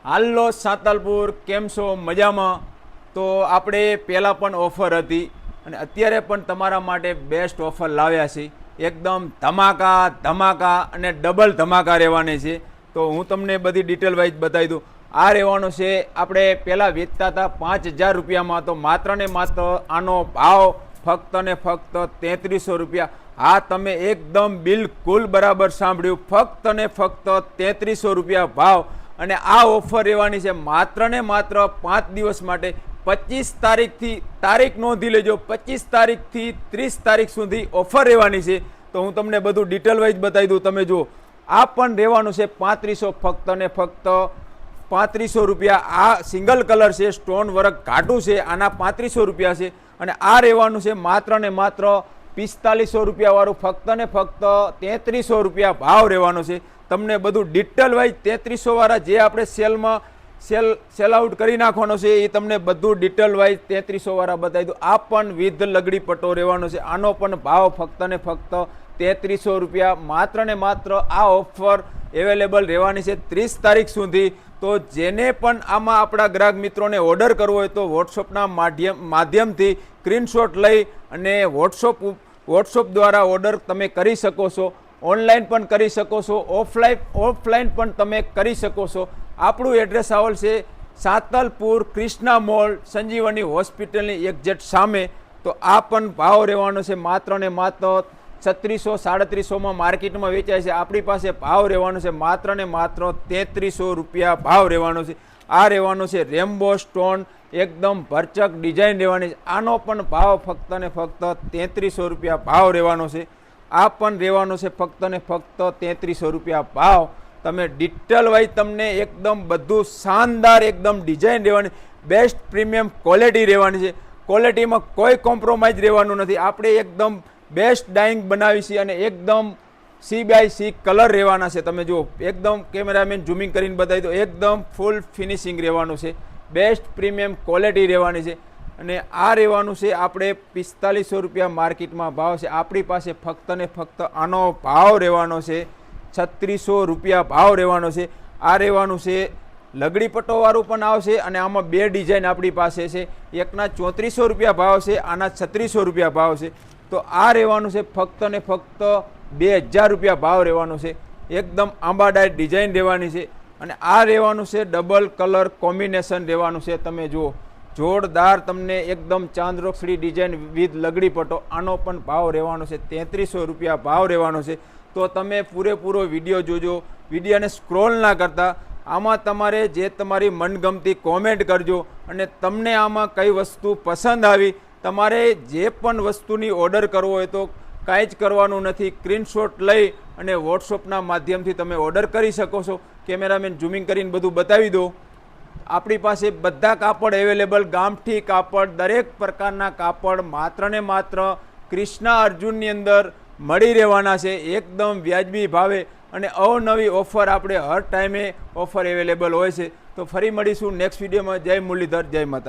હાલો સાંતલપુર, કેમ છો? મજામાં? તો આપણે પહેલાં પણ ઓફર હતી અને અત્યારે પણ તમારા માટે બેસ્ટ ઓફર લાવ્યા છે. એકદમ ધમાકા ધમાકા અને ડબલ ધમાકા રહેવાની છે. તો હું તમને બધી ડિટેલ વાઇઝ બતાવી દઉં. આ રહેવાનો છે, આપણે પહેલાં વેચતા હતા 5,000 રૂપિયામાં, તો માત્ર ને માત્ર આનો ભાવ ફક્ત ને ફક્ત 3300 રૂપિયા. હા, તમે એકદમ બિલકુલ બરાબર સાંભળ્યું, ફક્ત ને ફક્ત 3300 રૂપિયા ભાવ. અને આ ઓફર રહેવાની છે માત્ર ને માત્ર 5 દિવસ માટે. 25 તારીખથી તારીખ નોંધી લેજો, 25 તારીખથી 30 તારીખ સુધી ઓફર રહેવાની છે. તો હું તમને બધું ડિટેલ વાઇઝ બતાવી દઉં. તમે જુઓ, આ પણ રહેવાનું છે 3500, ફક્ત ને ફક્ત 3500 રૂપિયા. આ સિંગલ કલર છે, સ્ટોન વર્ક ઘાટું છે, આના 3500 રૂપિયા છે. અને આ રહેવાનું છે માત્ર ને માત્ર 4500 રૂપિયા વાળું, ફક્ત ને ફક્ત 3300 રૂપિયા ભાવ રહેવાનો છે. તમને બધું ડિટેલ વાઇઝ 3300 વાળા જે આપણે સેલ આઉટ કરી નાખવાનો છે એ તમને બધું ડિટેલ વાઇઝ 3300 વાળા બતાવી દઉં. આ પણ વિધ લગડી પટ્ટો રહેવાનો છે. આનો પણ ભાવ ફક્ત ને ફક્ત 3300 રૂપિયા. માત્ર ને માત્ર આ ઓફર અવેલેબલ રહેવાની છે 30 તારીખ સુધી. તો જેને પણ આમાં આપણા ગ્રાહક મિત્રોને ઓર્ડર કરવો હોય તો વોટ્સઅપના માધ્યમથી સ્ક્રીનશોટ લઈ અને વોટ્સઅપ દ્વારા ઓર્ડર તમે કરી શકો છો. ઓનલાઈન પણ કરી શકો છો, ઓફલાઈન પણ તમે કરી શકો છો. આપણું એડ્રેસ આવેલ છે સાંતલપુર કૃષ્ણા મોલ, સંજીવની હોસ્પિટલની એક્ઝેક્ટ સામે. તો આ પણ ભાવ રહેવાનો છે માત્ર ને માત્ર 3600-3700 માર્કેટમાં વેચાય છે. આપણી પાસે ભાવ રહેવાનો છે માત્ર ને માત્ર 3300 રૂપિયા ભાવ રહેવાનો છે. આ રહેવાનો છે રેમ્બો સ્ટોન, એકદમ ભરચક ડિઝાઇન રહેવાની છે. આનો પણ ભાવ ફક્ત ને ફક્ત 3300 રૂપિયા ભાવ રહેવાનો છે. આ પણ રહેવાનો છે ફક્ત ને ફક્ત 3300 રૂપિયા ભાવ. તમે ડિટેલ વાઇઝ તમને એકદમ બધું શાનદાર એકદમ ડિઝાઇન રહેવાની, બેસ્ટ પ્રીમિયમ ક્વોલિટી રહેવાની છે. ક્વોલિટીમાં કોઈ કોમ્પ્રોમાઇઝ રહેવાનું નથી. આપણે એકદમ બેસ્ટ ડાઇંગ બનાવી છે અને એકદમ C/C કલર રહેવાના છે. તમે જુઓ, એકદમ કેમેરામેન ઝૂમિંગ કરીને બતાવી દો, એકદમ ફૂલ ફિનિશિંગ રહેવાનું છે. બેસ્ટ પ્રીમિયમ ક્વોલિટી રહેવાની છે. અને આ રહેવાનું છે આપણે 4500 રૂપિયા માર્કેટમાં ભાવ છે. આપણી પાસે ફક્ત ને ફક્ત આનો ભાવ રહેવાનો છે 3600 રૂપિયા ભાવ રહેવાનો છે. આ રહેવાનું છે લગડી પટ્ટોવાળું પણ આવશે અને આમાં બે ડિઝાઇન આપણી પાસે છે. એકના 3400 રૂપિયા ભાવ છે, આના 3600 રૂપિયા ભાવ છે. તો આ રહેવાનું છે ફક્ત ને ફક્ત 2000 રૂપિયા ભાવ રહેવાનો છે. એકદમ આંબાડાઈ ડિઝાઇન રહેવાની છે. અને આ રહેવાનું છે ડબલ કલર કોમ્બિનેશન રહેવાનું છે. તમે જુઓ, જોરદાર તમને એકદમ ચાંદરોક્ષડી ડિઝાઇન વિથ લગડી પટ્ટો. આનો પણ ભાવ રહેવાનો છે 3300 રૂપિયા ભાવ રહેવાનો છે. તો તમે પૂરેપૂરો વિડીયો જોજો, વિડીયોને સ્ક્રોલ ના કરતા. આમાં તમારે જે તમારી મનગમતી કોમેન્ટ કરજો અને તમને આમાં કઈ વસ્તુ પસંદ આવી. તમારે જે પણ વસ્તુની ઓર્ડર કરવો હોય તો કાંઈ જ કરવાનું નથી. સ્ક્રીનશોટ લઈ અને વોટ્સઅપના માધ્યમથી તમે ઓર્ડર કરી શકો છો. કેમેરામેન ઝૂમિંગ કરીને બધું બતાવી દો. આપણી પાસે બધા કાપડ અવેલેબલ, ગામઠી કાપડ, દરેક પ્રકારના કાપડ માત્ર ને માત્ર કૃષ્ણા અર્જુનની અંદર મળી રહેવાના છે એકદમ વ્યાજબી ભાવે. અને અવનવી ઓફર આપણે હર ટાઈમે ઓફર અવેલેબલ હોય છે. તો ફરી મળીશું નેક્સ્ટ વિડીયોમાં. જય મુરલીધર, જય માતા.